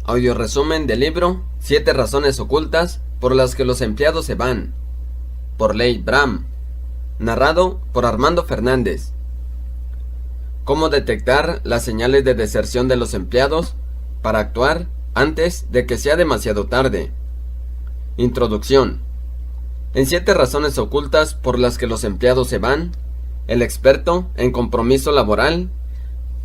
Audio resumen del libro 7 razones ocultas por las que los empleados se van, por Leigh Bram, narrado por Armando Fernández. Cómo detectar las señales de deserción de los empleados para actuar antes de que sea demasiado tarde. Introducción. En 7 razones ocultas por las que los empleados se van, el experto en compromiso laboral,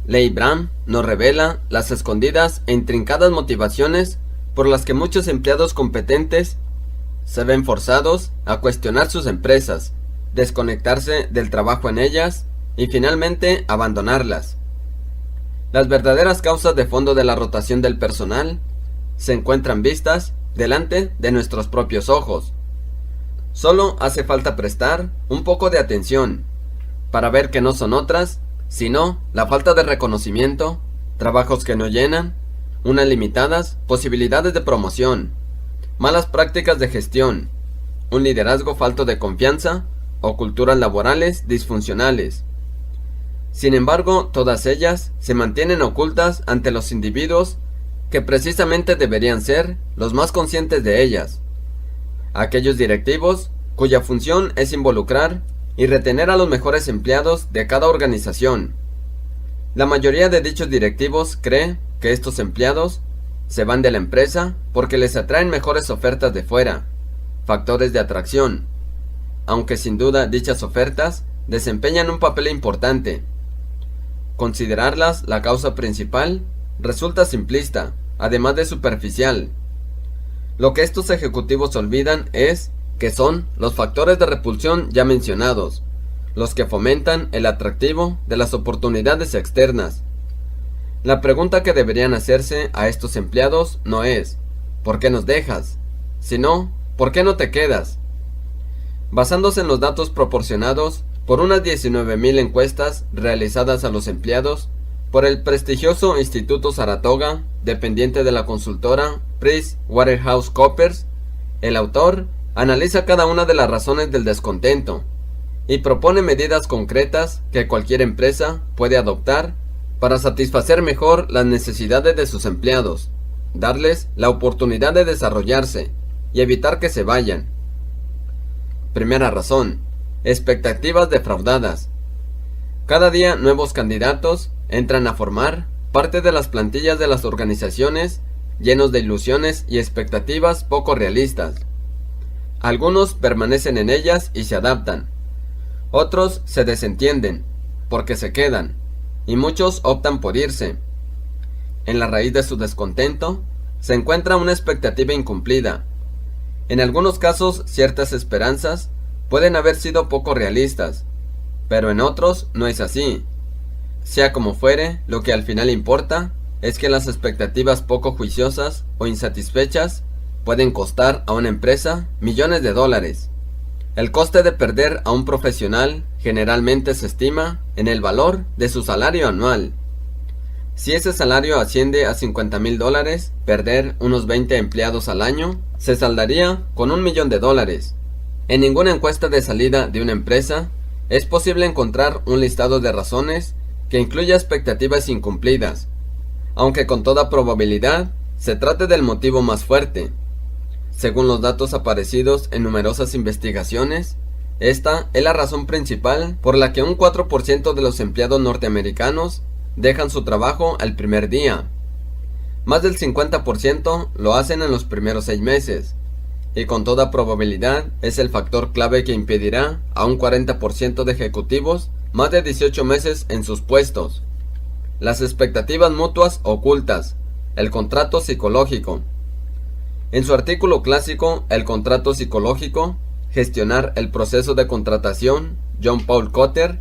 Leigh Bram, nos revela las escondidas e intrincadas motivaciones por las que muchos empleados competentes se ven forzados a cuestionar sus empresas, desconectarse del trabajo en ellas y finalmente abandonarlas. Las verdaderas causas de fondo de la rotación del personal se encuentran vistas delante de nuestros propios ojos. Solo hace falta prestar un poco de atención para ver que no son otras sino la falta de reconocimiento, trabajos que no llenan, unas limitadas posibilidades de promoción, malas prácticas de gestión, un liderazgo falto de confianza o culturas laborales disfuncionales. Sin embargo, todas ellas se mantienen ocultas ante los individuos que precisamente deberían ser los más conscientes de ellas. Aquellos directivos cuya función es involucrar y retener a los mejores empleados de cada organización. La mayoría de dichos directivos cree que estos empleados se van de la empresa porque les atraen mejores ofertas de fuera, factores de atracción, aunque sin duda dichas ofertas desempeñan un papel importante. Considerarlas la causa principal resulta simplista, además de superficial. Lo que estos ejecutivos olvidan es que son los factores de repulsión ya mencionados, los que fomentan el atractivo de las oportunidades externas. La pregunta que deberían hacerse a estos empleados no es ¿por qué nos dejas?, sino ¿por qué no te quedas? Basándose en los datos proporcionados por unas 19,000 encuestas realizadas a los empleados por el prestigioso Instituto Saratoga, dependiente de la consultora PricewaterhouseCoopers, el autor analiza cada una de las razones del descontento y propone medidas concretas que cualquier empresa puede adoptar para satisfacer mejor las necesidades de sus empleados, darles la oportunidad de desarrollarse y evitar que se vayan. Primera razón: expectativas defraudadas. Cada día nuevos candidatos entran a formar parte de las plantillas de las organizaciones llenos de ilusiones y expectativas poco realistas. Algunos permanecen en ellas y se adaptan. Otros se desentienden, porque se quedan, y muchos optan por irse. En la raíz de su descontento se encuentra una expectativa incumplida. En algunos casos, ciertas esperanzas pueden haber sido poco realistas, pero en otros no es así. Sea como fuere, lo que al final importa es que las expectativas poco juiciosas o insatisfechas pueden costar a una empresa millones de dólares. El coste de perder a un profesional generalmente se estima en el valor de su salario anual. Si ese salario asciende a $50,000, perder unos 20 empleados al año se saldaría con $1,000,000. En ninguna encuesta de salida de una empresa es posible encontrar un listado de razones que incluya expectativas incumplidas, aunque con toda probabilidad se trate del motivo más fuerte. Según los datos aparecidos en numerosas investigaciones, esta es la razón principal por la que un 4% de los empleados norteamericanos dejan su trabajo al primer día. Más del 50% lo hacen en los primeros 6 meses, y con toda probabilidad es el factor clave que impedirá a un 40% de ejecutivos más de 18 meses en sus puestos. Las expectativas mutuas ocultas, el contrato psicológico. En su artículo clásico El contrato psicológico, gestionar el proceso de contratación, John Paul Cotter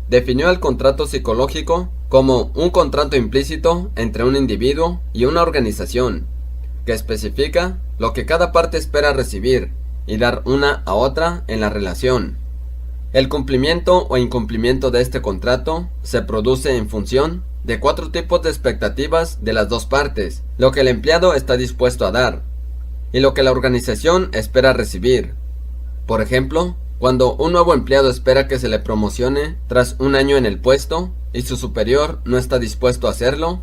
definió el contrato psicológico como un contrato implícito entre un individuo y una organización, que especifica lo que cada parte espera recibir y dar una a otra en la relación. El cumplimiento o incumplimiento de este contrato se produce en función de 4 tipos de expectativas de las dos partes: lo que el empleado está dispuesto a dar y lo que la organización espera recibir. Por ejemplo, cuando un nuevo empleado espera que se le promocione tras un año en el puesto y su superior no está dispuesto a hacerlo,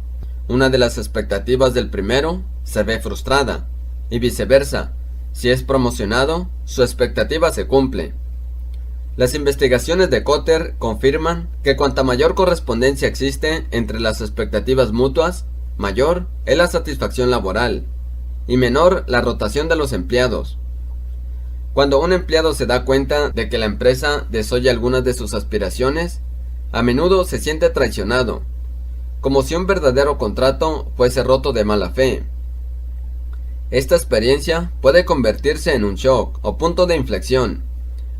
una de las expectativas del primero se ve frustrada, y viceversa, si es promocionado, su expectativa se cumple. Las investigaciones de Kotter confirman que cuanta mayor correspondencia existe entre las expectativas mutuas, mayor es la satisfacción laboral, y menor la rotación de los empleados. Cuando un empleado se da cuenta de que la empresa desoye algunas de sus aspiraciones, a menudo se siente traicionado, como si un verdadero contrato fuese roto de mala fe. Esta experiencia puede convertirse en un shock o punto de inflexión,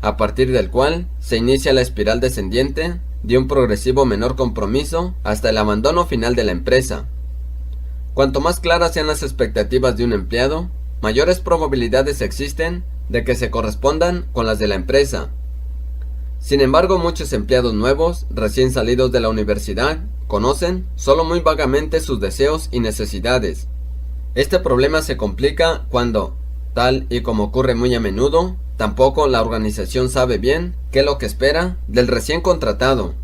a partir del cual se inicia la espiral descendiente de un progresivo menor compromiso hasta el abandono final de la empresa. Cuanto más claras sean las expectativas de un empleado, mayores probabilidades existen de que se correspondan con las de la empresa. Sin embargo, muchos empleados nuevos, recién salidos de la universidad, conocen solo muy vagamente sus deseos y necesidades. Este problema se complica cuando, tal y como ocurre muy a menudo, tampoco la organización sabe bien qué es lo que espera del recién contratado.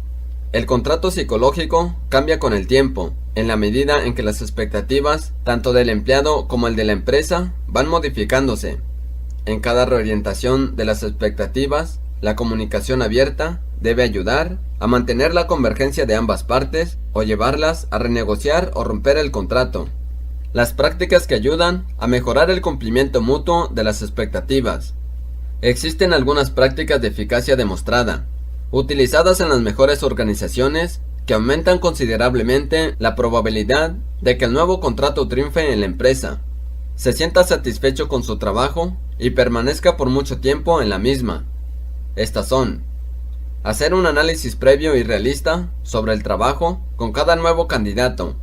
El contrato psicológico cambia con el tiempo, en la medida en que las expectativas, tanto del empleado como el de la empresa, van modificándose. En cada reorientación de las expectativas, la comunicación abierta debe ayudar a mantener la convergencia de ambas partes o llevarlas a renegociar o romper el contrato. Las prácticas que ayudan a mejorar el cumplimiento mutuo de las expectativas. Existen algunas prácticas de eficacia demostrada, utilizadas en las mejores organizaciones, que aumentan considerablemente la probabilidad de que el nuevo contrato triunfe en la empresa, se sienta satisfecho con su trabajo y permanezca por mucho tiempo en la misma. Estas son: hacer un análisis previo y realista sobre el trabajo con cada nuevo candidato.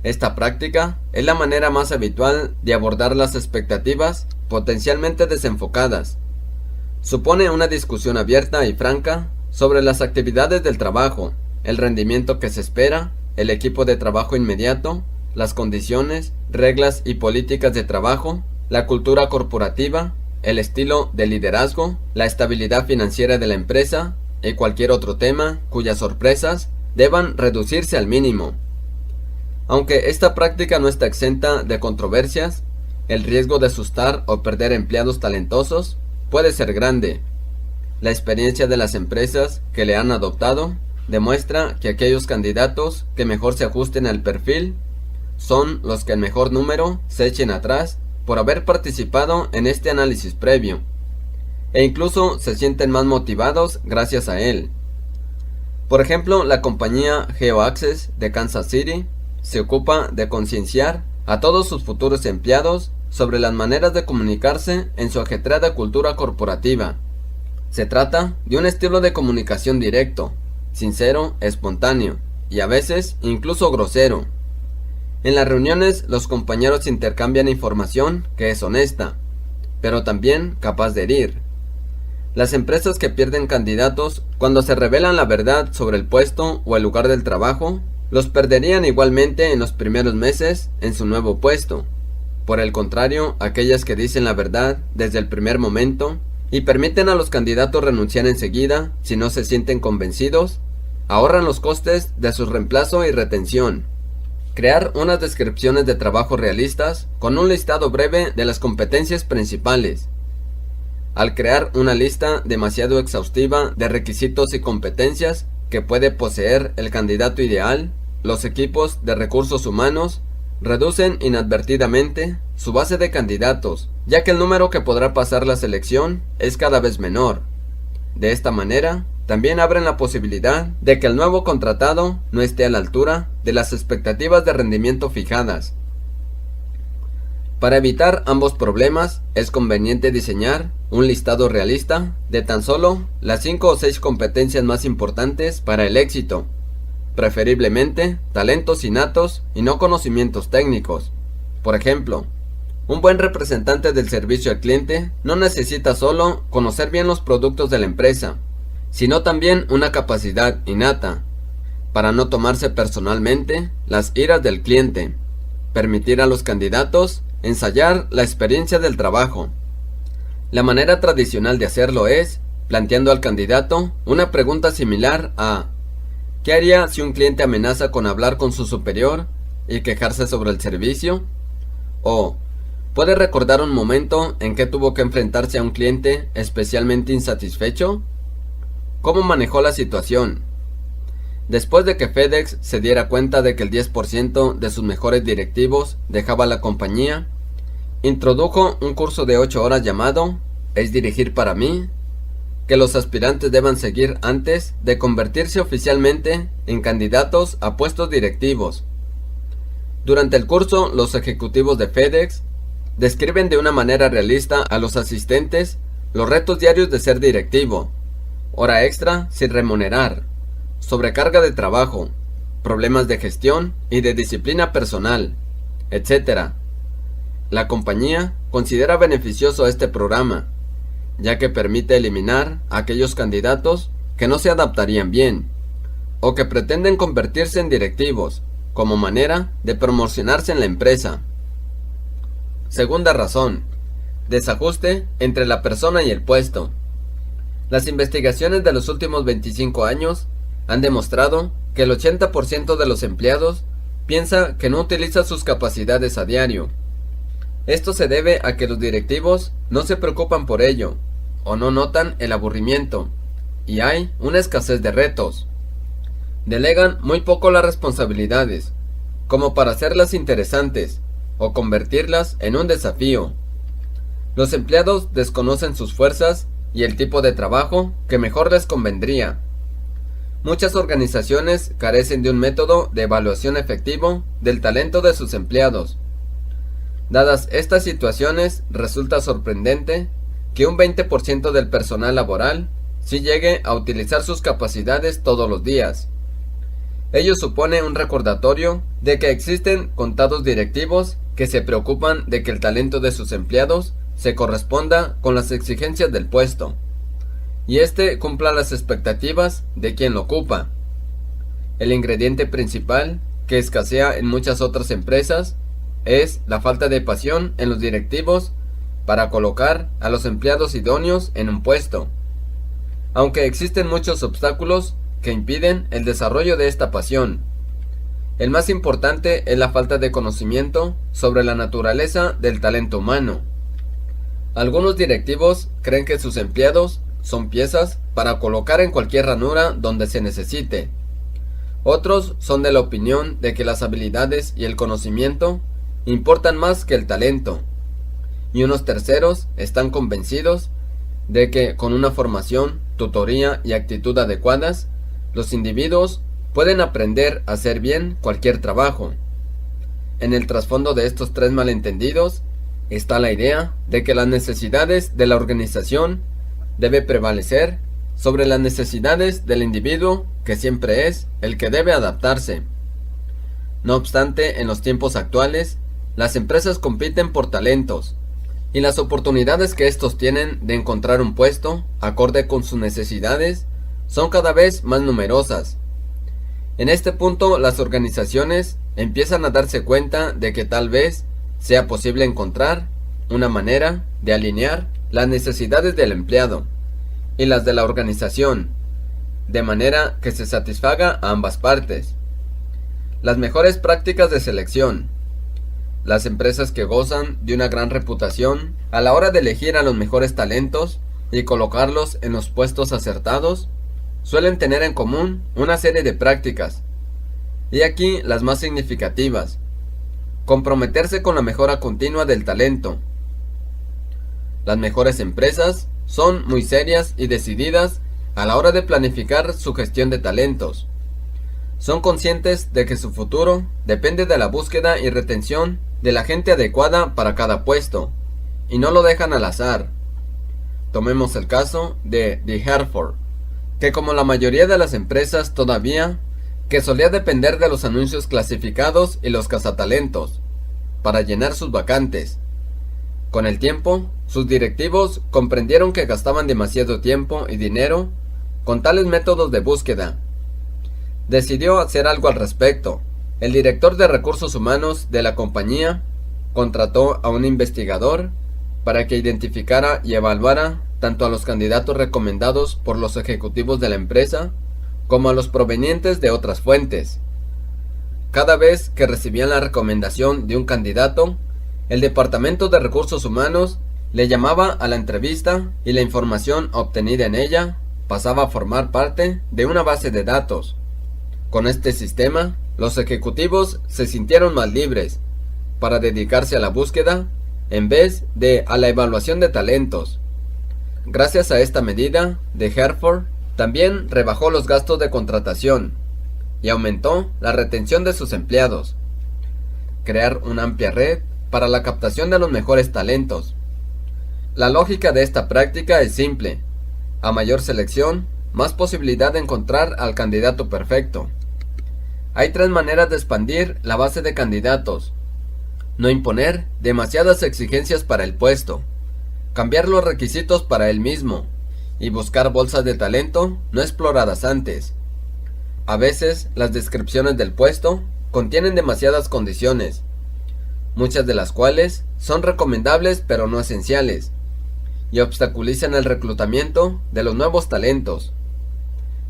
Esta práctica es la manera más habitual de abordar las expectativas potencialmente desenfocadas. Supone una discusión abierta y franca sobre las actividades del trabajo, el rendimiento que se espera, el equipo de trabajo inmediato, las condiciones, reglas y políticas de trabajo, la cultura corporativa, el estilo de liderazgo, la estabilidad financiera de la empresa y cualquier otro tema cuyas sorpresas deban reducirse al mínimo. Aunque esta práctica no está exenta de controversias, el riesgo de asustar o perder empleados talentosos puede ser grande. La experiencia de las empresas que le han adoptado demuestra que aquellos candidatos que mejor se ajusten al perfil son los que en mejor número se echen atrás por haber participado en este análisis previo, e incluso se sienten más motivados gracias a él. Por ejemplo, la compañía GeoAccess de Kansas City se ocupa de concienciar a todos sus futuros empleados sobre las maneras de comunicarse en su ajetreada cultura corporativa. Se trata de un estilo de comunicación directo, sincero, espontáneo y a veces incluso grosero. En las reuniones los compañeros intercambian información que es honesta, pero también capaz de herir. Las empresas que pierden candidatos cuando se revelan la verdad sobre el puesto o el lugar del trabajo, los perderían igualmente en los primeros meses en su nuevo puesto. Por el contrario, aquellas que dicen la verdad desde el primer momento y permiten a los candidatos renunciar enseguida si no se sienten convencidos, ahorran los costes de su reemplazo y retención. Crear unas descripciones de trabajo realistas con un listado breve de las competencias principales. Al crear una lista demasiado exhaustiva de requisitos y competencias que puede poseer el candidato ideal, los equipos de recursos humanos reducen inadvertidamente su base de candidatos, ya que el número que podrá pasar la selección es cada vez menor. De esta manera, también abren la posibilidad de que el nuevo contratado no esté a la altura de las expectativas de rendimiento fijadas. Para evitar ambos problemas, es conveniente diseñar un listado realista de tan solo las 5 o 6 competencias más importantes para el éxito, preferiblemente talentos innatos y no conocimientos técnicos. Por ejemplo, un buen representante del servicio al cliente no necesita solo conocer bien los productos de la empresa, sino también una capacidad innata para no tomarse personalmente las iras del cliente, permitir a los candidatos ensayar la experiencia del trabajo. La manera tradicional de hacerlo es planteando al candidato una pregunta similar a: ¿qué haría si un cliente amenaza con hablar con su superior y quejarse sobre el servicio? ¿O puede recordar un momento en que tuvo que enfrentarse a un cliente especialmente insatisfecho? ¿Cómo manejó la situación? Después de que FedEx se diera cuenta de que el 10% de sus mejores directivos dejaba la compañía, introdujo un curso de 8 horas llamado ¿Es dirigir para mí?, que los aspirantes deban seguir antes de convertirse oficialmente en candidatos a puestos directivos. Durante el curso, los ejecutivos de FedEx describen de una manera realista a los asistentes los retos diarios de ser directivo: hora extra sin remunerar, sobrecarga de trabajo, problemas de gestión y de disciplina personal, etc. La compañía considera beneficioso este programa, ya que permite eliminar a aquellos candidatos que no se adaptarían bien, o que pretenden convertirse en directivos, como manera de promocionarse en la empresa. Segunda razón: desajuste entre la persona y el puesto. Las investigaciones de los últimos 25 años han demostrado que el 80% de los empleados piensa que no utiliza sus capacidades a diario. Esto se debe a que los directivos no se preocupan por ello, o no notan el aburrimiento, y hay una escasez de retos. Delegan muy poco las responsabilidades, como para hacerlas interesantes, o convertirlas en un desafío. Los empleados desconocen sus fuerzas y el tipo de trabajo que mejor les convendría. Muchas organizaciones carecen de un método de evaluación efectivo del talento de sus empleados. Dadas estas situaciones, resulta sorprendente que un 20% del personal laboral sí llegue a utilizar sus capacidades todos los días. Ello supone un recordatorio de que existen contados directivos que se preocupan de que el talento de sus empleados se corresponda con las exigencias del puesto, y éste cumpla las expectativas de quien lo ocupa. El ingrediente principal, que escasea en muchas otras empresas, es la falta de pasión en los directivos para colocar a los empleados idóneos en un puesto. Aunque existen muchos obstáculos que impiden el desarrollo de esta pasión, el más importante es la falta de conocimiento sobre la naturaleza del talento humano. Algunos directivos creen que sus empleados son piezas para colocar en cualquier ranura donde se necesite. Otros son de la opinión de que las habilidades y el conocimiento importan más que el talento. Y unos terceros están convencidos de que con una formación, tutoría y actitud adecuadas, los individuos pueden aprender a hacer bien cualquier trabajo. En el trasfondo de estos tres malentendidos está la idea de que las necesidades de la organización debe prevalecer sobre las necesidades del individuo, que siempre es el que debe adaptarse. No obstante, en los tiempos actuales, las empresas compiten por talentos, y las oportunidades que estos tienen de encontrar un puesto acorde con sus necesidades son cada vez más numerosas. En este punto, las organizaciones empiezan a darse cuenta de que tal vez sea posible encontrar una manera de alinear las necesidades del empleado y las de la organización, de manera que se satisfaga a ambas partes. Las mejores prácticas de selección. Las empresas que gozan de una gran reputación a la hora de elegir a los mejores talentos y colocarlos en los puestos acertados suelen tener en común una serie de prácticas, y aquí las más significativas. Comprometerse con la mejora continua del talento. Las mejores empresas son muy serias y decididas a la hora de planificar su gestión de talentos. Son conscientes de que su futuro depende de la búsqueda y retención de la gente adecuada para cada puesto, y no lo dejan al azar. Tomemos el caso de The Hartford, que como la mayoría de las empresas todavía, que solía depender de los anuncios clasificados y los cazatalentos para llenar sus vacantes. Con el tiempo, sus directivos comprendieron que gastaban demasiado tiempo y dinero con tales métodos de búsqueda. Decidió hacer algo al respecto. El director de recursos humanos de la compañía contrató a un investigador para que identificara y evaluara tanto a los candidatos recomendados por los ejecutivos de la empresa como a los provenientes de otras fuentes. cada vez que recibían la recomendación de un candidato, el Departamento de Recursos Humanos le llamaba a la entrevista y la información obtenida en ella pasaba a formar parte de una base de datos. Con este sistema, los ejecutivos se sintieron más libres para dedicarse a la búsqueda en vez de a la evaluación de talentos. Gracias a esta medida, de Hereford también rebajó los gastos de contratación y aumentó la retención de sus empleados. Crear una amplia red para la captación de los mejores talentos. La lógica de esta práctica es simple. A mayor selección, más posibilidad de encontrar al candidato perfecto. Hay 3 maneras de expandir la base de candidatos. No imponer demasiadas exigencias para el puesto. Cambiar los requisitos para él mismo. Y buscar bolsas de talento no exploradas antes. A veces, las descripciones del puesto contienen demasiadas condiciones, muchas de las cuales son recomendables pero no esenciales, y obstaculizan el reclutamiento de los nuevos talentos.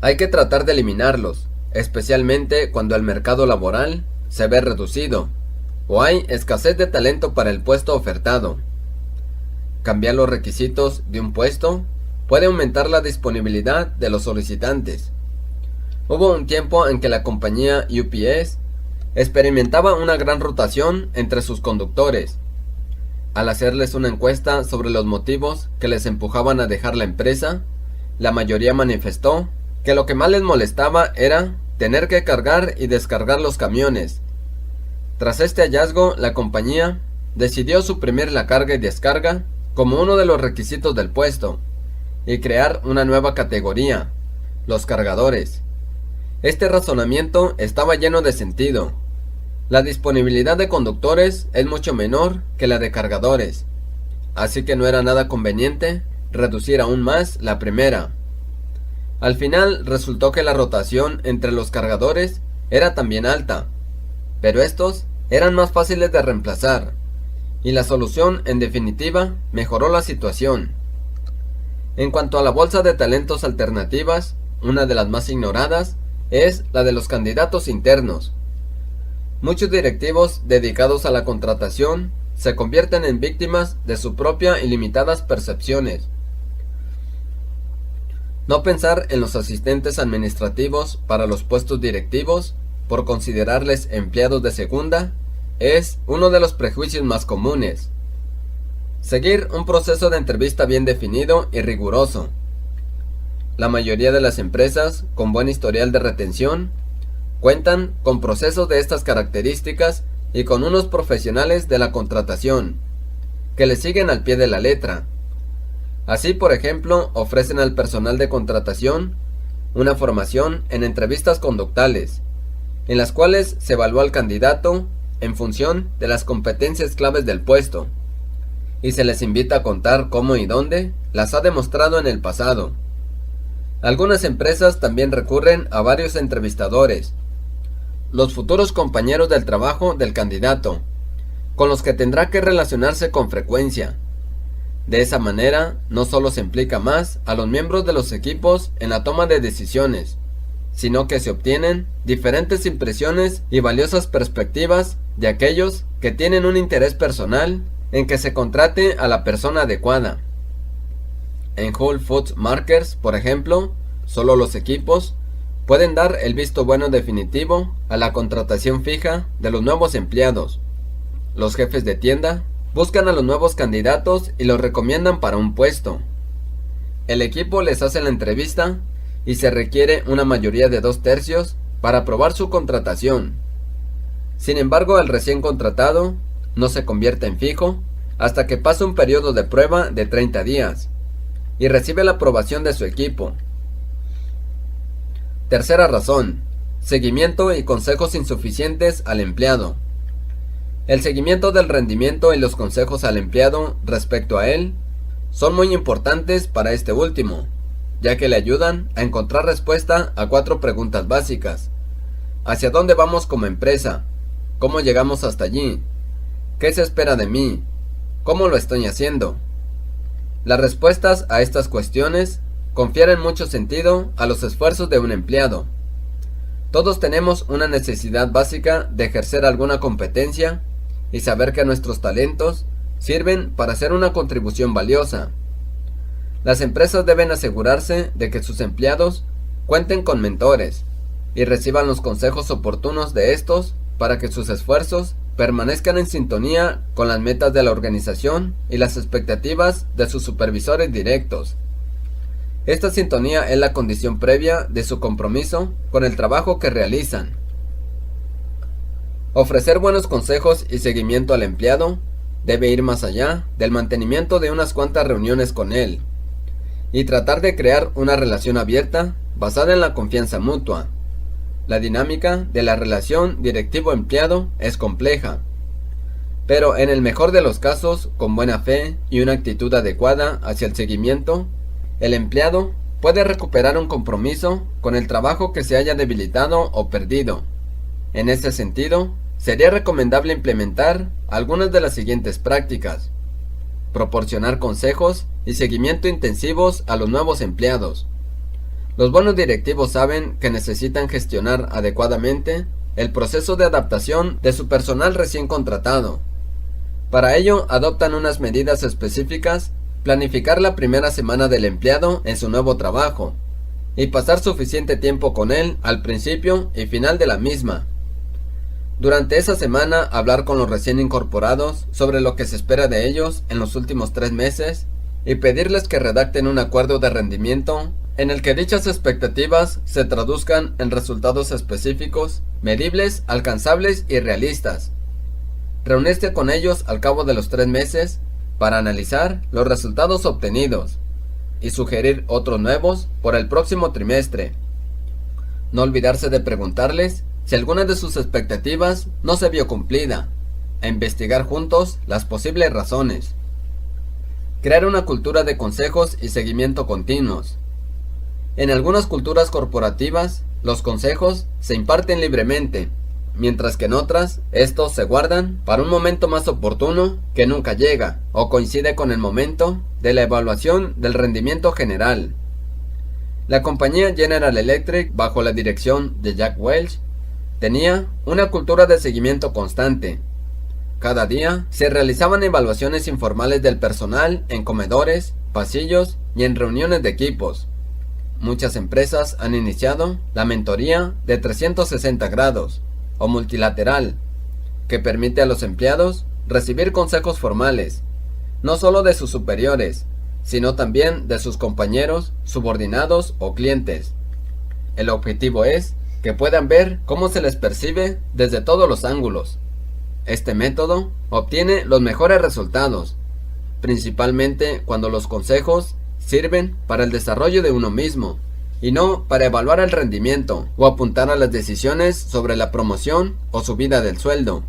Hay que tratar de eliminarlos, especialmente cuando el mercado laboral se ve reducido, o hay escasez de talento para el puesto ofertado. Cambiar los requisitos de un puesto puede aumentar la disponibilidad de los solicitantes. Hubo un tiempo en que la compañía UPS experimentaba una gran rotación entre sus conductores. Al hacerles una encuesta sobre los motivos que les empujaban a dejar la empresa, la mayoría manifestó que lo que más les molestaba era tener que cargar y descargar los camiones. Tras este hallazgo, la compañía decidió suprimir la carga y descarga como uno de los requisitos del puesto y crear una nueva categoría, los cargadores. Este razonamiento estaba lleno de sentido. La disponibilidad de conductores es mucho menor que la de cargadores, así que no era nada conveniente reducir aún más la primera. Al final resultó que la rotación entre los cargadores era también alta, pero estos eran más fáciles de reemplazar, y la solución en definitiva mejoró la situación. En cuanto a la bolsa de talentos alternativas, una de las más ignoradas es la de los candidatos internos. Muchos directivos dedicados a la contratación se convierten en víctimas de su propia y limitadas percepciones. No pensar en los asistentes administrativos para los puestos directivos por considerarles empleados de segunda es uno de los prejuicios más comunes. Seguir un proceso de entrevista bien definido y riguroso. La mayoría de las empresas con buen historial de retención cuentan con procesos de estas características y con unos profesionales de la contratación que le siguen al pie de la letra. Así, por ejemplo, ofrecen al personal de contratación una formación en entrevistas conductales, en las cuales se evalúa al candidato en función de las competencias claves del puesto, y se les invita a contar cómo y dónde las ha demostrado en el pasado. Algunas empresas también recurren a varios entrevistadores, los futuros compañeros del trabajo del candidato, con los que tendrá que relacionarse con frecuencia. De esa manera, no solo se implica más a los miembros de los equipos en la toma de decisiones, sino que se obtienen diferentes impresiones y valiosas perspectivas de aquellos que tienen un interés personal en que se contrate a la persona adecuada. En Whole Foods Markers, por ejemplo, solo los equipos pueden dar el visto bueno definitivo a la contratación fija de los nuevos empleados. Los jefes de tienda buscan a los nuevos candidatos y los recomiendan para un puesto. El equipo les hace la entrevista y se requiere una mayoría de 2/3 para aprobar su contratación. Sin embargo, el recién contratado no se convierte en fijo hasta que pasa un periodo de prueba de 30 días y recibe la aprobación de su equipo. Tercera razón: seguimiento y consejos insuficientes al empleado. El seguimiento del rendimiento y los consejos al empleado respecto a él son muy importantes para este último, ya que le ayudan a encontrar respuesta a 4 preguntas básicas. ¿Hacia dónde vamos como empresa? ¿Cómo llegamos hasta allí? ¿Qué se espera de mí? ¿Cómo lo estoy haciendo? Las respuestas a estas cuestiones confieren mucho sentido a los esfuerzos de un empleado. Todos tenemos una necesidad básica de ejercer alguna competencia y saber que nuestros talentos sirven para hacer una contribución valiosa. Las empresas deben asegurarse de que sus empleados cuenten con mentores y reciban los consejos oportunos de estos para que sus esfuerzos permanezcan en sintonía con las metas de la organización y las expectativas de sus supervisores directos. Esta sintonía es la condición previa de su compromiso con el trabajo que realizan. Ofrecer buenos consejos y seguimiento al empleado debe ir más allá del mantenimiento de unas cuantas reuniones con él y tratar de crear una relación abierta basada en la confianza mutua. La dinámica de la relación directivo-empleado es compleja, pero en el mejor de los casos, con buena fe y una actitud adecuada hacia el seguimiento, el empleado puede recuperar un compromiso con el trabajo que se haya debilitado o perdido. En ese sentido, sería recomendable implementar algunas de las siguientes prácticas: proporcionar consejos y seguimiento intensivos a los nuevos empleados. Los buenos directivos saben que necesitan gestionar adecuadamente el proceso de adaptación de su personal recién contratado. Para ello, adoptan unas medidas específicas: planificar la primera semana del empleado en su nuevo trabajo y pasar suficiente tiempo con él al principio y final de la misma. Durante esa semana, hablar con los recién incorporados sobre lo que se espera de ellos en los últimos 3 meses y pedirles que redacten un acuerdo de rendimiento en el que dichas expectativas se traduzcan en resultados específicos, medibles, alcanzables y realistas. Reunirse con ellos al cabo de los 3 meses para analizar los resultados obtenidos y sugerir otros nuevos por el próximo trimestre. No olvidarse de preguntarles si alguna de sus expectativas no se vio cumplida, e investigar juntos las posibles razones. Crear una cultura de consejos y seguimiento continuos. En algunas culturas corporativas, los consejos se imparten libremente, mientras que en otras, estos se guardan para un momento más oportuno que nunca llega, o coincide con el momento de la evaluación del rendimiento general. La compañía General Electric, bajo la dirección de Jack Welch, tenía una cultura de seguimiento constante. Cada día se realizaban evaluaciones informales del personal en comedores, pasillos y en reuniones de equipos. Muchas empresas han iniciado la mentoría de 360 grados o multilateral, que permite a los empleados recibir consejos formales, no solo de sus superiores, sino también de sus compañeros, subordinados o clientes. El objetivo es que puedan ver cómo se les percibe desde todos los ángulos. Este método obtiene los mejores resultados, principalmente cuando los consejos sirven para el desarrollo de uno mismo, y no para evaluar el rendimiento o apuntar a las decisiones sobre la promoción o subida del sueldo.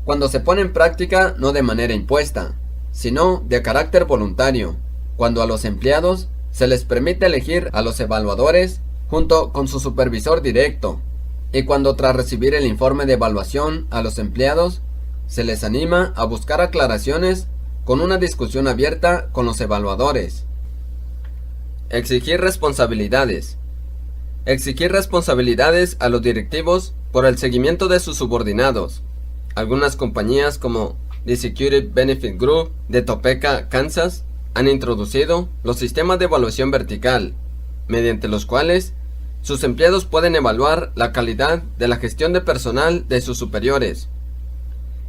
Cuando se pone en práctica no de manera impuesta, sino de carácter voluntario, cuando a los empleados se les permite elegir a los evaluadores junto con su supervisor directo, y cuando tras recibir el informe de evaluación a los empleados se les anima a buscar aclaraciones con una discusión abierta con los evaluadores. Exigir responsabilidades. Exigir responsabilidades a los directivos por el seguimiento de sus subordinados. Algunas compañías como The Security Benefit Group de Topeka, Kansas, han introducido los sistemas de evaluación vertical, mediante los cuales sus empleados pueden evaluar la calidad de la gestión de personal de sus superiores.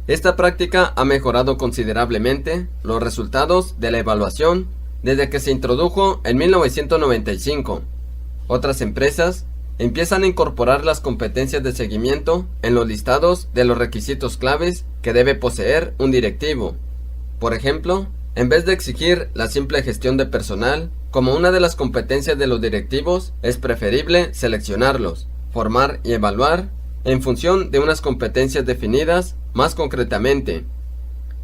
Esta práctica ha mejorado considerablemente los resultados de la evaluación desde que se introdujo en 1995. Otras empresas empiezan a incorporar las competencias de seguimiento en los listados de los requisitos claves que debe poseer un directivo. Por ejemplo, en vez de exigir la simple gestión de personal como una de las competencias de los directivos, es preferible seleccionarlos, formar y evaluar en función de unas competencias definidas más concretamente.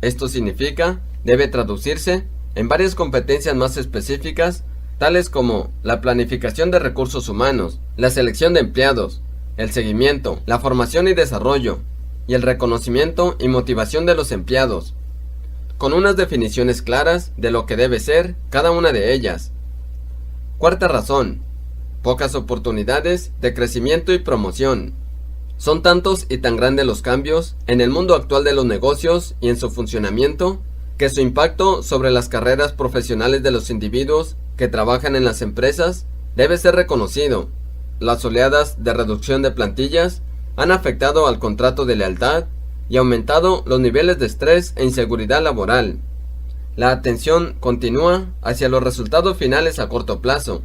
Esto significa, debe traducirse en varias competencias más específicas, tales como la planificación de recursos humanos, la selección de empleados, el seguimiento, la formación y desarrollo, y el reconocimiento y motivación de los empleados, con unas definiciones claras de lo que debe ser cada una de ellas. Cuarta razón: pocas oportunidades de crecimiento y promoción. Son tantos y tan grandes los cambios en el mundo actual de los negocios y en su funcionamiento, que su impacto sobre las carreras profesionales de los individuos que trabajan en las empresas debe ser reconocido. Las oleadas de reducción de plantillas han afectado al contrato de lealtad y aumentado los niveles de estrés e inseguridad laboral. La atención continúa hacia los resultados finales a corto plazo,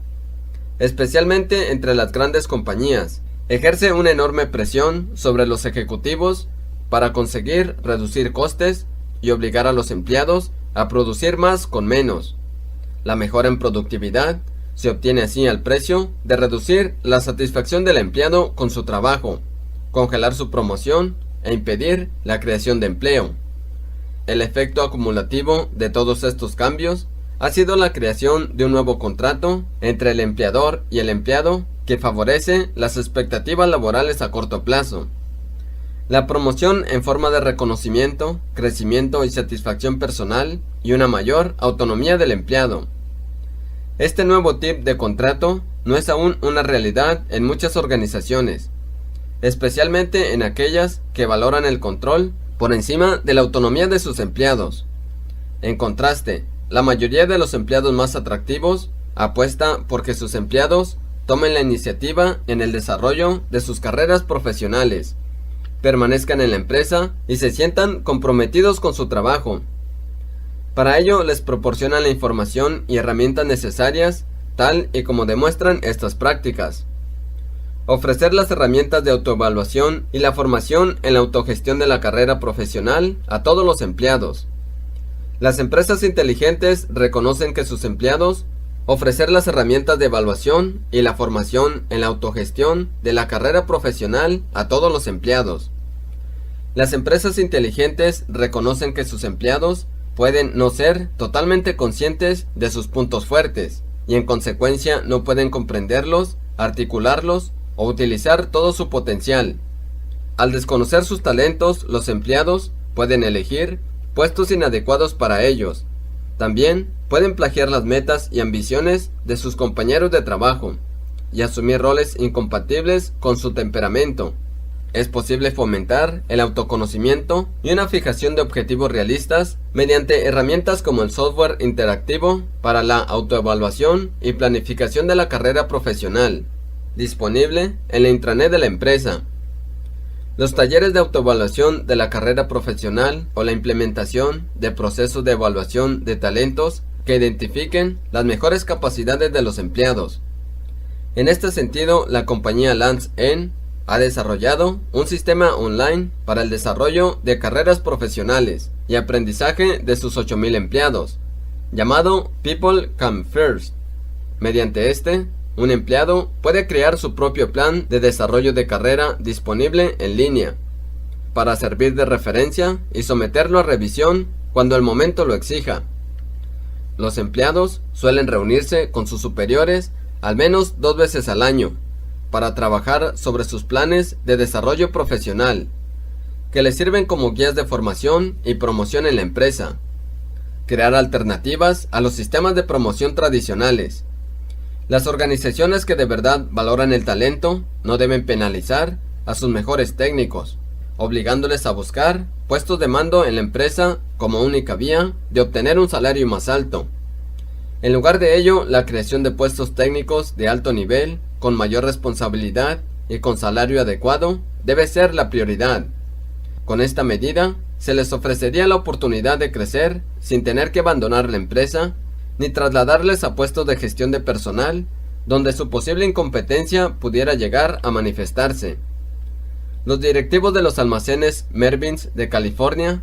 especialmente entre las grandes compañías. Ejerce una enorme presión sobre los ejecutivos para conseguir reducir costes y obligar a los empleados a producir más con menos. La mejora en productividad se obtiene así al precio de reducir la satisfacción del empleado con su trabajo, congelar su promoción e impedir la creación de empleo. El efecto acumulativo de todos estos cambios ha sido la creación de un nuevo contrato entre el empleador y el empleado que favorece las expectativas laborales a corto plazo. La promoción en forma de reconocimiento, crecimiento y satisfacción personal y una mayor autonomía del empleado. Este nuevo tipo de contrato no es aún una realidad en muchas organizaciones, especialmente en aquellas que valoran el control por encima de la autonomía de sus empleados. En contraste, la mayoría de los empleados más atractivos apuesta por que sus empleados tomen la iniciativa en el desarrollo de sus carreras profesionales, permanezcan en la empresa y se sientan comprometidos con su trabajo. Para ello les proporcionan la información y herramientas necesarias, tal y como demuestran estas prácticas. Ofrecer las herramientas de autoevaluación y la formación en la autogestión de la carrera profesional a todos los empleados. Las empresas inteligentes reconocen que sus empleados ofrecer las herramientas de evaluación y la formación en la autogestión de la carrera profesional a todos los empleados. Las empresas inteligentes reconocen que sus empleados pueden no ser totalmente conscientes de sus puntos fuertes y en consecuencia no pueden comprenderlos, articularlos o utilizar todo su potencial. Al desconocer sus talentos, los empleados pueden elegir puestos inadecuados para ellos. También pueden plagiar las metas y ambiciones de sus compañeros de trabajo y asumir roles incompatibles con su temperamento. Es posible fomentar el autoconocimiento y una fijación de objetivos realistas mediante herramientas como el software interactivo para la autoevaluación y planificación de la carrera profesional, disponible en la intranet de la empresa. Los talleres de autoevaluación de la carrera profesional o la implementación de procesos de evaluación de talentos que identifiquen las mejores capacidades de los empleados. En este sentido, la compañía LanceN ha desarrollado un sistema online para el desarrollo de carreras profesionales y aprendizaje de sus 8,000 empleados, llamado People Come First. Mediante este, un empleado puede crear su propio plan de desarrollo de carrera disponible en línea, para servir de referencia y someterlo a revisión cuando el momento lo exija. Los empleados suelen reunirse con sus superiores al menos 2 veces al año, para trabajar sobre sus planes de desarrollo profesional, que les sirven como guías de formación y promoción en la empresa. Crear alternativas a los sistemas de promoción tradicionales. Las organizaciones que de verdad valoran el talento no deben penalizar a sus mejores técnicos, obligándoles a buscar puestos de mando en la empresa como única vía de obtener un salario más alto. En lugar de ello, la creación de puestos técnicos de alto nivel, con mayor responsabilidad y con salario adecuado, debe ser la prioridad. Con esta medida, se les ofrecería la oportunidad de crecer sin tener que abandonar la empresa, ni trasladarles a puestos de gestión de personal, donde su posible incompetencia pudiera llegar a manifestarse. Los directivos de los almacenes Mervyn's de California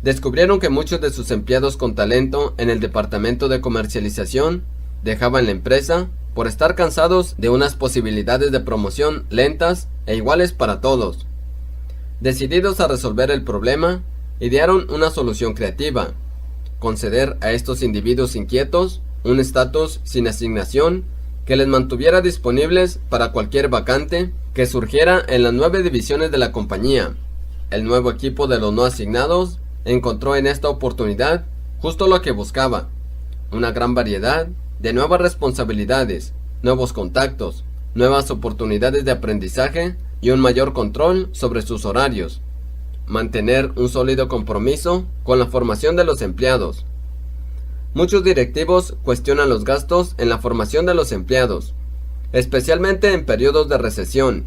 descubrieron que muchos de sus empleados con talento en el departamento de comercialización dejaban la empresa por estar cansados de unas posibilidades de promoción lentas e iguales para todos. Decididos a resolver el problema, idearon una solución creativa: conceder a estos individuos inquietos un estatus sin asignación que les mantuviera disponibles para cualquier vacante que surgiera en las 9 divisiones de la compañía. El nuevo equipo de los no asignados encontró en esta oportunidad justo lo que buscaba: una gran variedad de nuevas responsabilidades, nuevos contactos nuevas oportunidades de aprendizaje y un mayor control sobre sus horarios. Mantener un sólido compromiso con la formación de los empleados. Muchos directivos cuestionan los gastos en la formación de los empleados, especialmente en periodos de recesión.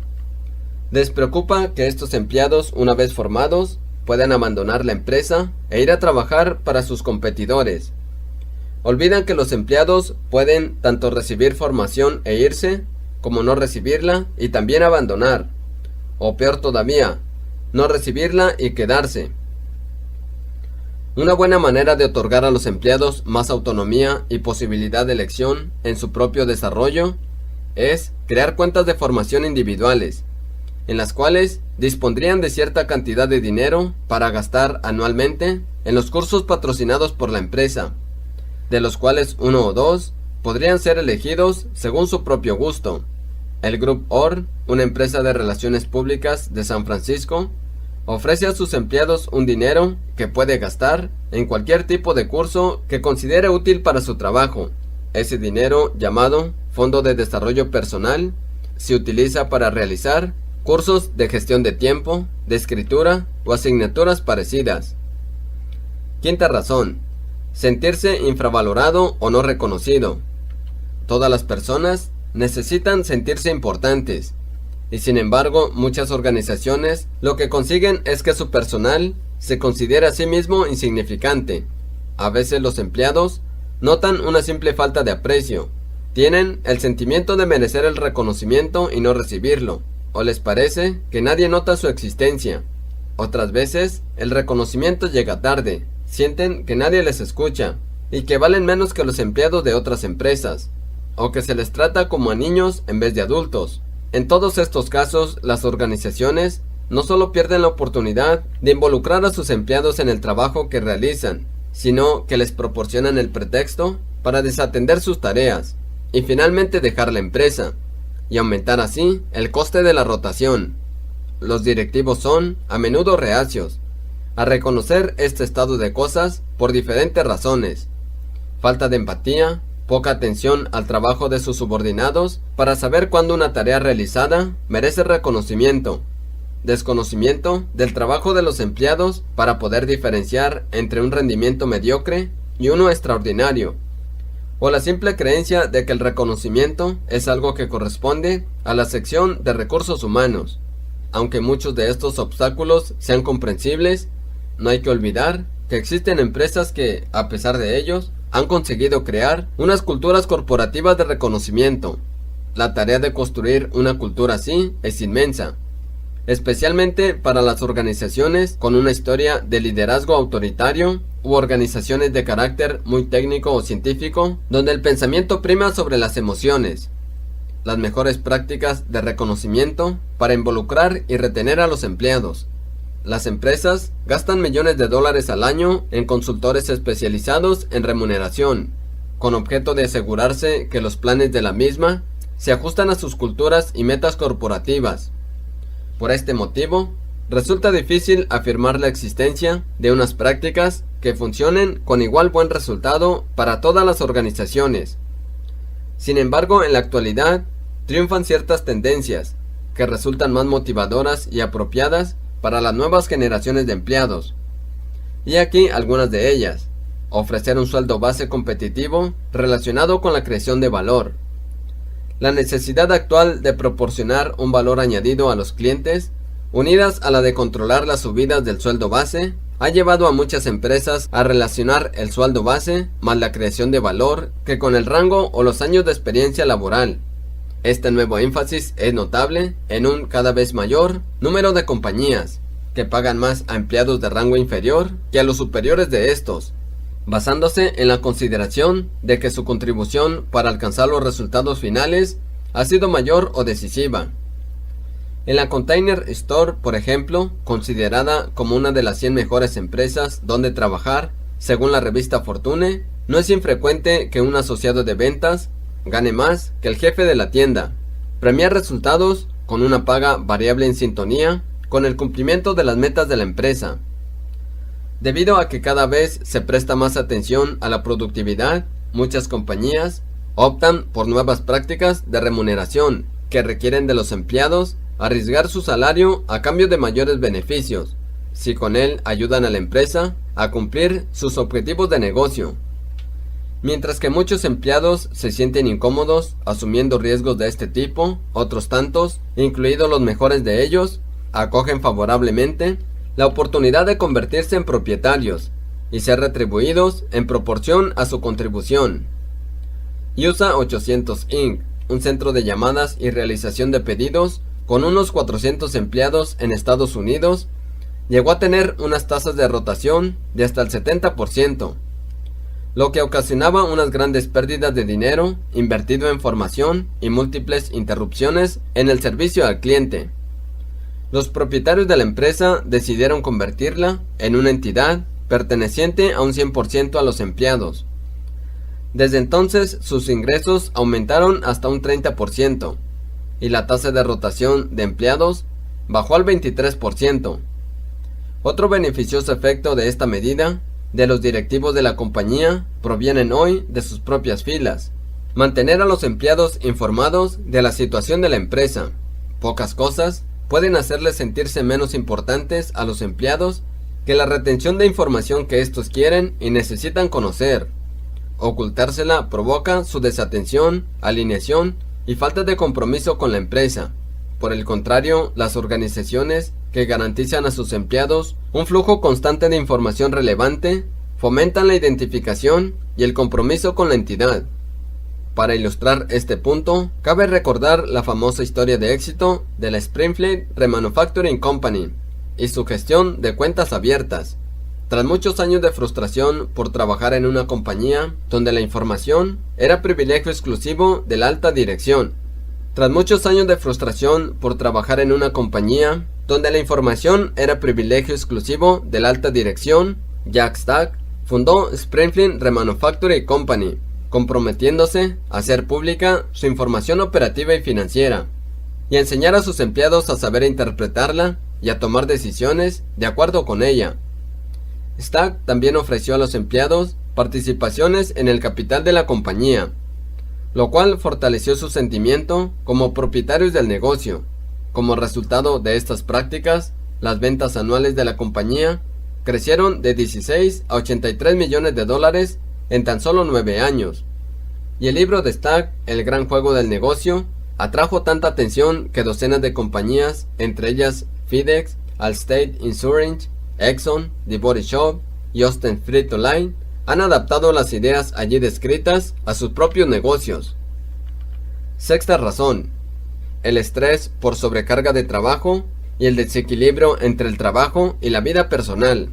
Les preocupa que estos empleados, una vez formados, puedan abandonar la empresa e ir a trabajar para sus competidores. Olvidan que los empleados pueden tanto recibir formación e irse, como no recibirla y también abandonar, o peor todavía, no recibirla y quedarse. Una buena manera de otorgar a los empleados más autonomía y posibilidad de elección en su propio desarrollo es crear cuentas de formación individuales, en las cuales dispondrían de cierta cantidad de dinero para gastar anualmente en los cursos patrocinados por la empresa, de los cuales 1 o 2 podrían ser elegidos según su propio gusto. El Group OR, una empresa de relaciones públicas de San Francisco, ofrece a sus empleados un dinero que puede gastar en cualquier tipo de curso que considere útil para su trabajo. Ese dinero, llamado Fondo de Desarrollo Personal, se utiliza para realizar cursos de gestión de tiempo, de escritura o asignaturas parecidas. Quinta razón: sentirse infravalorado o no reconocido. Todas las personas necesitan sentirse importantes, y sin embargo muchas organizaciones lo que consiguen es que su personal se considere a sí mismo insignificante. A veces los empleados notan una simple falta de aprecio, tienen el sentimiento de merecer el reconocimiento y no recibirlo, o les parece que nadie nota su existencia. Otras veces el reconocimiento llega tarde, sienten que nadie les escucha y que valen menos que los empleados de otras empresas, o que se les trata como a niños en vez de adultos. En todos estos casos, las organizaciones no solo pierden la oportunidad de involucrar a sus empleados en el trabajo que realizan, sino que les proporcionan el pretexto para desatender sus tareas y finalmente dejar la empresa, y aumentar así el coste de la rotación. Los directivos son, a menudo, reacios a reconocer este estado de cosas por diferentes razones: falta de empatía, poca atención al trabajo de sus subordinados para saber cuándo una tarea realizada merece reconocimiento, desconocimiento del trabajo de los empleados para poder diferenciar entre un rendimiento mediocre y uno extraordinario, o la simple creencia de que el reconocimiento es algo que corresponde a la sección de recursos humanos. Aunque muchos de estos obstáculos sean comprensibles, no hay que olvidar que existen empresas que, a pesar de ellos, han conseguido crear unas culturas corporativas de reconocimiento. La tarea de construir una cultura así es inmensa, especialmente para las organizaciones con una historia de liderazgo autoritario u organizaciones de carácter muy técnico o científico, donde el pensamiento prima sobre las emociones. Las mejores prácticas de reconocimiento para involucrar y retener a los empleados. Las empresas gastan millones de dólares al año en consultores especializados en remuneración, con objeto de asegurarse que los planes de la misma se ajustan a sus culturas y metas corporativas. Por este motivo, resulta difícil afirmar la existencia de unas prácticas que funcionen con igual buen resultado para todas las organizaciones. Sin embargo, en la actualidad, triunfan ciertas tendencias que resultan más motivadoras y apropiadas para las nuevas generaciones de empleados. Y aquí algunas de ellas: ofrecer un sueldo base competitivo relacionado con la creación de valor. La necesidad actual de proporcionar un valor añadido a los clientes, unidas a la de controlar las subidas del sueldo base, ha llevado a muchas empresas a relacionar el sueldo base más la creación de valor que con el rango o los años de experiencia laboral. Este nuevo énfasis es notable en un cada vez mayor número de compañías que pagan más a empleados de rango inferior que a los superiores de estos, basándose en la consideración de que su contribución para alcanzar los resultados finales ha sido mayor o decisiva. En la Container Store, por ejemplo, considerada como una de las 100 mejores empresas donde trabajar, según la revista Fortune, no es infrecuente que un asociado de ventas gane más que el jefe de la tienda. Premiar resultados con una paga variable en sintonía con el cumplimiento de las metas de la empresa. Debido a que cada vez se presta más atención a la productividad, muchas compañías optan por nuevas prácticas de remuneración que requieren de los empleados arriesgar su salario a cambio de mayores beneficios, si con él ayudan a la empresa a cumplir sus objetivos de negocio. Mientras que muchos empleados se sienten incómodos asumiendo riesgos de este tipo, otros tantos, incluidos los mejores de ellos, acogen favorablemente la oportunidad de convertirse en propietarios y ser retribuidos en proporción a su contribución. USA 800 Inc., un centro de llamadas y realización de pedidos con unos 400 empleados en Estados Unidos, llegó a tener unas tasas de rotación de hasta el 70%, lo que ocasionaba unas grandes pérdidas de dinero invertido en formación y múltiples interrupciones en el servicio al cliente. Los propietarios de la empresa decidieron convertirla en una entidad perteneciente a un 100% a los empleados. Desde entonces sus ingresos aumentaron hasta un 30% y la tasa de rotación de empleados bajó al 23%. Otro beneficioso efecto de esta medida de los directivos de la compañía provienen hoy de sus propias filas. Mantener a los empleados informados de la situación de la empresa. Pocas cosas pueden hacerles sentirse menos importantes a los empleados que la retención de información que estos quieren y necesitan conocer. Ocultársela provoca su desatención, alineación y falta de compromiso con la empresa. Por el contrario, las organizaciones que garantizan a sus empleados un flujo constante de información relevante fomentan la identificación y el compromiso con la entidad. Para ilustrar este punto, cabe recordar la famosa historia de éxito de la Springfield Remanufacturing Company y su gestión de cuentas abiertas. Tras muchos años de frustración por trabajar en una compañía donde la información era privilegio exclusivo de la alta dirección. Tras muchos años de frustración por trabajar en una compañía donde la información era privilegio exclusivo de la alta dirección, Jack Stack fundó Springfield Remanufacturing Company, comprometiéndose a hacer pública su información operativa y financiera, y a enseñar a sus empleados a saber interpretarla y a tomar decisiones de acuerdo con ella. Stack también ofreció a los empleados participaciones en el capital de la compañía, lo cual fortaleció su sentimiento como propietarios del negocio. Como resultado de estas prácticas, las ventas anuales de la compañía crecieron de 16 a 83 millones de dólares en tan solo 9 años. Y el libro de Stack, El gran juego del negocio, atrajo tanta atención que docenas de compañías, entre ellas FedEx, Allstate Insurance, Exxon, The Body Shop y Austin Frito-Lay, han adaptado las ideas allí descritas a sus propios negocios. Sexta razón: el estrés por sobrecarga de trabajo y el desequilibrio entre el trabajo y la vida personal.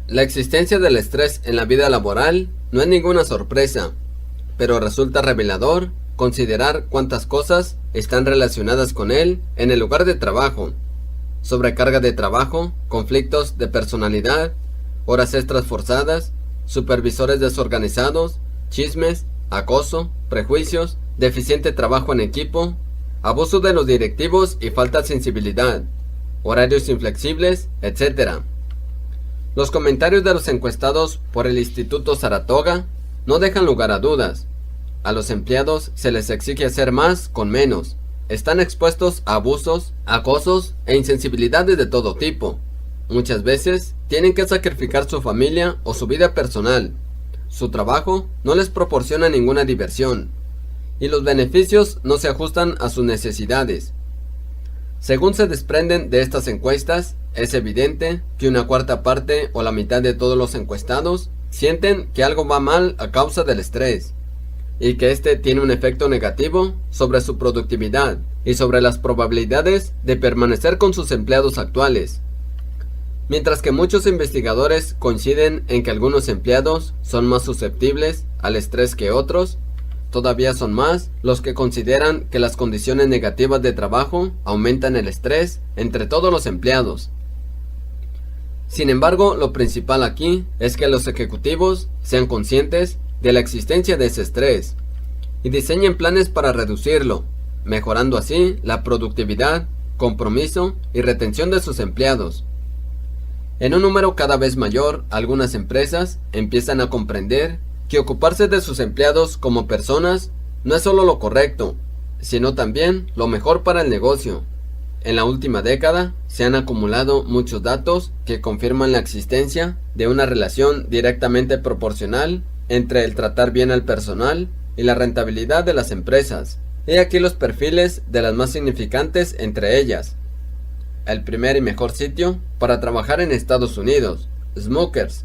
La existencia del estrés en la vida laboral no es ninguna sorpresa, pero resulta revelador considerar cuántas cosas están relacionadas con él en el lugar de trabajo. Sobrecarga de trabajo, conflictos de personalidad, horas extras forzadas, supervisores desorganizados, chismes, acoso, prejuicios, deficiente trabajo en equipo, abuso de los directivos y falta de sensibilidad, horarios inflexibles, etc. Los comentarios de los encuestados por el Instituto Saratoga no dejan lugar a dudas. A los empleados se les exige hacer más con menos. Están expuestos a abusos, acosos e insensibilidades de todo tipo. Muchas veces tienen que sacrificar su familia o su vida personal. Su trabajo no les proporciona ninguna diversión, y los beneficios no se ajustan a sus necesidades. Según se desprenden de estas encuestas, es evidente que una cuarta parte o la mitad de todos los encuestados sienten que algo va mal a causa del estrés, y que este tiene un efecto negativo sobre su productividad y sobre las probabilidades de permanecer con sus empleados actuales. Mientras que muchos investigadores coinciden en que algunos empleados son más susceptibles al estrés que otros, todavía son más los que consideran que las condiciones negativas de trabajo aumentan el estrés entre todos los empleados. Sin embargo, lo principal aquí es que los ejecutivos sean conscientes de la existencia de ese estrés y diseñen planes para reducirlo, mejorando así la productividad, compromiso y retención de sus empleados. En un número cada vez mayor, algunas empresas empiezan a comprender que ocuparse de sus empleados como personas no es solo lo correcto, sino también lo mejor para el negocio. En la última década se han acumulado muchos datos que confirman la existencia de una relación directamente proporcional entre el tratar bien al personal y la rentabilidad de las empresas. He aquí los perfiles de las más significantes entre ellas. El primer y mejor sitio para trabajar en Estados Unidos, Smuckers.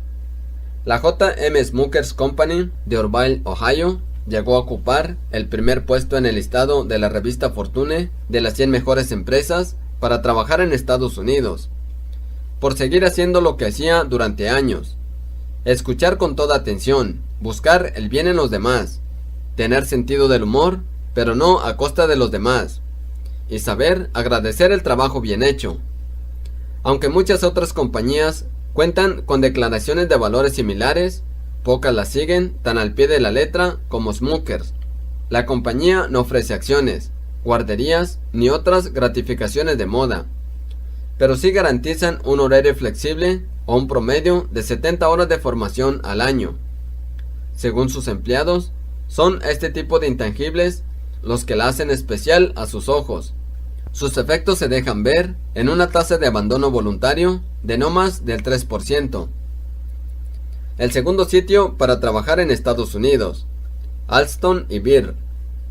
La J.M. Smuckers Company de Orville, Ohio, llegó a ocupar el primer puesto en el listado de la revista Fortune de las 100 mejores empresas para trabajar en Estados Unidos, por seguir haciendo lo que hacía durante años: escuchar con toda atención, buscar el bien en los demás, tener sentido del humor, pero no a costa de los demás, y saber agradecer el trabajo bien hecho. Aunque muchas otras compañías cuentan con declaraciones de valores similares, pocas las siguen tan al pie de la letra como Smuckers. La compañía no ofrece acciones, guarderías ni otras gratificaciones de moda, pero sí garantizan un horario flexible o un promedio de 70 horas de formación al año. Según sus empleados, son este tipo de intangibles los que la hacen especial a sus ojos. Sus efectos se dejan ver en una tasa de abandono voluntario de no más del 3%. El segundo sitio para trabajar en Estados Unidos, Alston y Bird.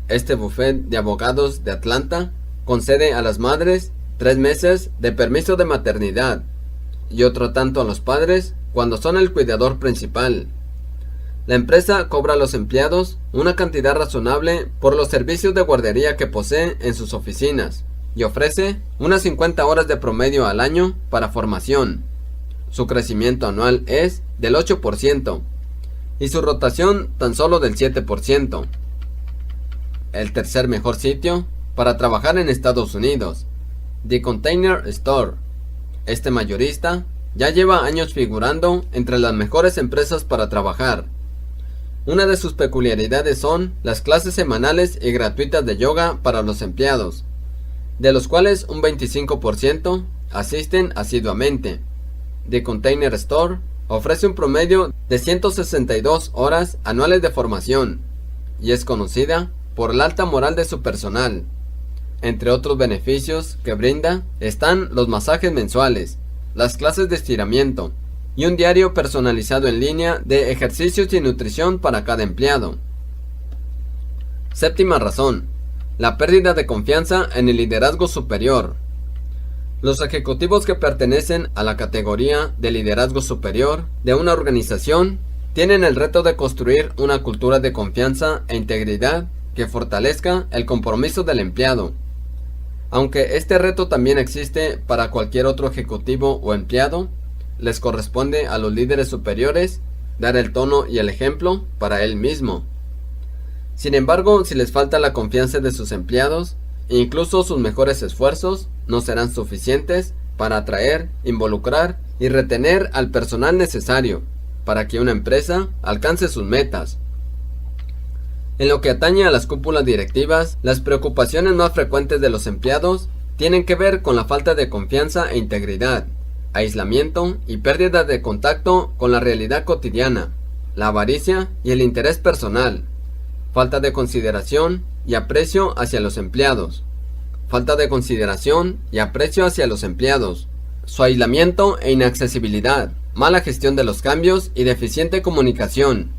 Este bufete de abogados de Atlanta concede a las madres 3 meses de permiso de maternidad y otro tanto a los padres cuando son el cuidador principal. La empresa cobra a los empleados una cantidad razonable por los servicios de guardería que posee en sus oficinas y ofrece unas 50 horas de promedio al año para formación. Su crecimiento anual es del 8% y su rotación tan solo del 7%. El tercer mejor sitio para trabajar en Estados Unidos, The Container Store. Este mayorista ya lleva años figurando entre las mejores empresas para trabajar. Una de sus peculiaridades son las clases semanales y gratuitas de yoga para los empleados, de los cuales un 25% asisten asiduamente. The Container Store ofrece un promedio de 162 horas anuales de formación y es conocida por la alta moral de su personal. Entre otros beneficios que brinda están los masajes mensuales, las clases de estiramiento y un diario personalizado en línea de ejercicios y nutrición para cada empleado. Séptima razón: la pérdida de confianza en el liderazgo superior. Los ejecutivos que pertenecen a la categoría de liderazgo superior de una organización tienen el reto de construir una cultura de confianza e integridad que fortalezca el compromiso del empleado. Aunque este reto también existe para cualquier otro ejecutivo o empleado, les corresponde a los líderes superiores dar el tono y el ejemplo para él mismo. Sin embargo, si les falta la confianza de sus empleados, incluso sus mejores esfuerzos no serán suficientes para atraer, involucrar y retener al personal necesario para que una empresa alcance sus metas. En lo que atañe a las cúpulas directivas, las preocupaciones más frecuentes de los empleados tienen que ver con la falta de confianza e integridad, aislamiento y pérdida de contacto con la realidad cotidiana, la avaricia y el interés personal, falta de consideración y aprecio hacia los empleados, su aislamiento e inaccesibilidad, mala gestión de los cambios y deficiente comunicación.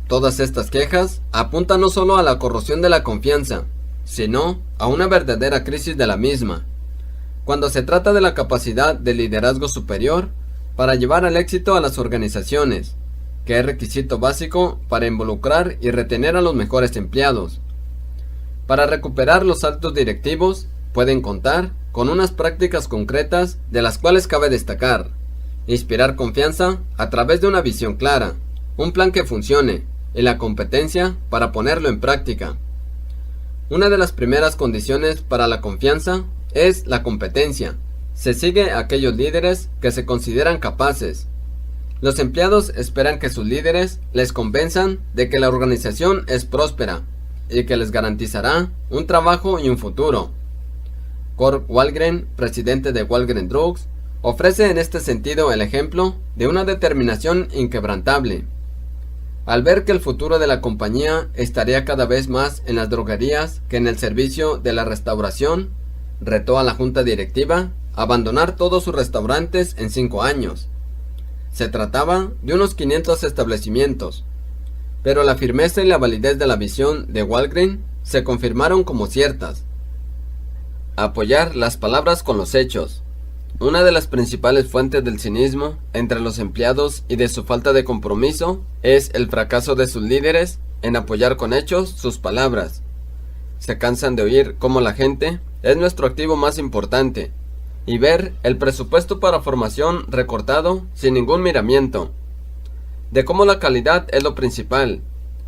Todas estas quejas apuntan no solo a la corrosión de la confianza, sino a una verdadera crisis de la misma. Cuando se trata de la capacidad de liderazgo superior para llevar al éxito a las organizaciones, que es requisito básico para involucrar y retener a los mejores empleados. Para recuperar los altos directivos, pueden contar con unas prácticas concretas de las cuales cabe destacar: inspirar confianza a través de una visión clara, un plan que funcione y la competencia para ponerlo en práctica. Una de las primeras condiciones para la confianza es la competencia. Se sigue a aquellos líderes que se consideran capaces. Los empleados esperan que sus líderes les convenzan de que la organización es próspera y que les garantizará un trabajo y un futuro. Kurt Walgren, presidente de Walgren Drugs, ofrece en este sentido el ejemplo de una determinación inquebrantable. Al ver que el futuro de la compañía estaría cada vez más en las droguerías que en el servicio de la restauración, retó a la junta directiva a abandonar todos sus restaurantes en 5 años. Se trataba de unos 500 establecimientos, pero la firmeza y la validez de la visión de Walgreen se confirmaron como ciertas. Apoyar las palabras con los hechos. Una de las principales fuentes del cinismo entre los empleados y de su falta de compromiso es el fracaso de sus líderes en apoyar con hechos sus palabras. Se cansan de oír cómo la gente es nuestro activo más importante y ver el presupuesto para formación recortado sin ningún miramiento, de cómo la calidad es lo principal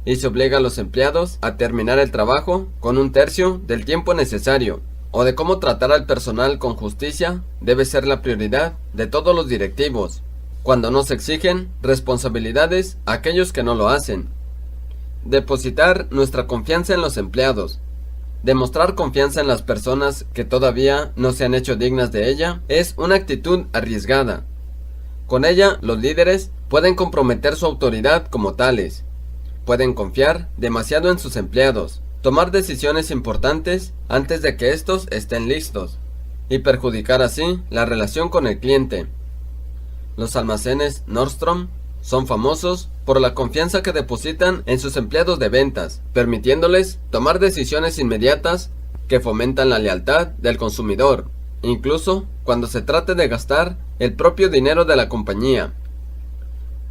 y se obliga a los empleados a terminar el trabajo con 1/3 del tiempo necesario, o de cómo tratar al personal con justicia debe ser la prioridad de todos los directivos, cuando no se exigen responsabilidades a aquellos que no lo hacen. Depositar nuestra confianza en los empleados. Demostrar confianza en las personas que todavía no se han hecho dignas de ella es una actitud arriesgada. Con ella, los líderes pueden comprometer su autoridad como tales. Pueden confiar demasiado en sus empleados, tomar decisiones importantes antes de que estos estén listos, y perjudicar así la relación con el cliente. Los almacenes Nordstrom son famosos por la confianza que depositan en sus empleados de ventas, permitiéndoles tomar decisiones inmediatas que fomentan la lealtad del consumidor, incluso cuando se trate de gastar el propio dinero de la compañía.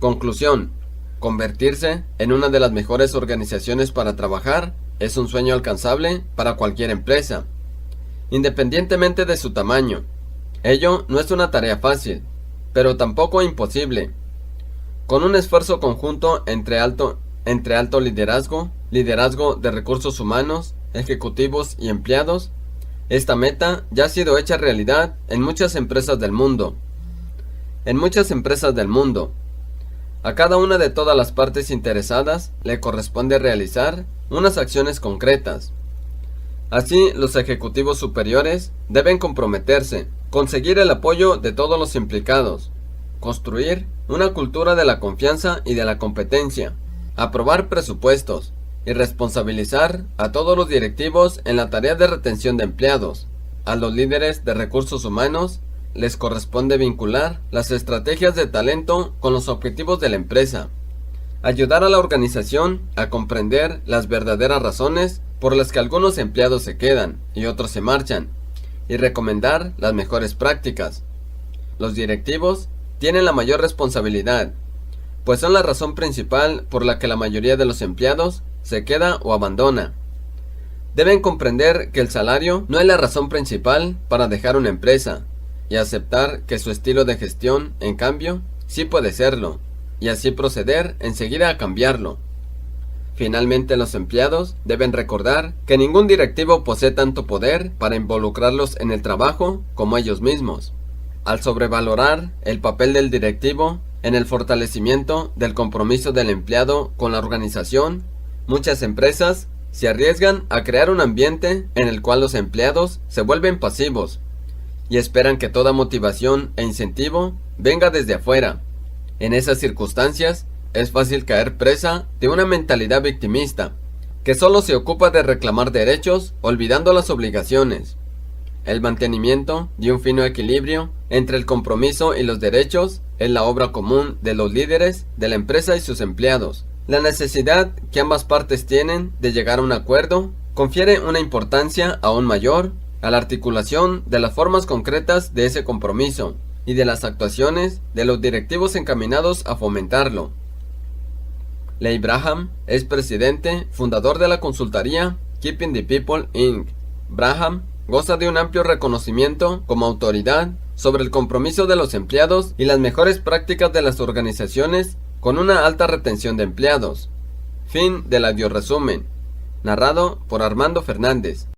Conclusión: convertirse en una de las mejores organizaciones para trabajar es un sueño alcanzable para cualquier empresa, independientemente de su tamaño. Ello no es una tarea fácil, pero tampoco imposible. Con un esfuerzo conjunto entre alto liderazgo, liderazgo de recursos humanos, ejecutivos y empleados, esta meta ya ha sido hecha realidad en muchas empresas del mundo. A cada una de todas las partes interesadas le corresponde realizar unas acciones concretas. Así, los ejecutivos superiores deben comprometerse, conseguir el apoyo de todos los implicados, construir una cultura de la confianza y de la competencia, aprobar presupuestos y responsabilizar a todos los directivos en la tarea de retención de empleados. A los líderes de recursos humanos les corresponde vincular las estrategias de talento con los objetivos de la empresa, ayudar a la organización a comprender las verdaderas razones por las que algunos empleados se quedan y otros se marchan, y recomendar las mejores prácticas. Los directivos tienen la mayor responsabilidad, pues son la razón principal por la que la mayoría de los empleados se queda o abandona. Deben comprender que el salario no es la razón principal para dejar una empresa, y aceptar que su estilo de gestión, en cambio, sí puede serlo, y así proceder enseguida a cambiarlo. Finalmente, los empleados deben recordar que ningún directivo posee tanto poder para involucrarlos en el trabajo como ellos mismos. Al sobrevalorar el papel del directivo en el fortalecimiento del compromiso del empleado con la organización, muchas empresas se arriesgan a crear un ambiente en el cual los empleados se vuelven pasivos y esperan que toda motivación e incentivo venga desde afuera. En esas circunstancias, es fácil caer presa de una mentalidad victimista, que solo se ocupa de reclamar derechos, olvidando las obligaciones. El mantenimiento de un fino equilibrio entre el compromiso y los derechos es la obra común de los líderes de la empresa y sus empleados. La necesidad que ambas partes tienen de llegar a un acuerdo confiere una importancia aún mayor a la articulación de las formas concretas de ese compromiso y de las actuaciones de los directivos encaminados a fomentarlo. Leigh Braham es presidente, fundador de la consultoría Keeping the People Inc. Braham goza de un amplio reconocimiento como autoridad sobre el compromiso de los empleados y las mejores prácticas de las organizaciones con una alta retención de empleados. Fin del audioresumen. Narrado por Armando Fernández.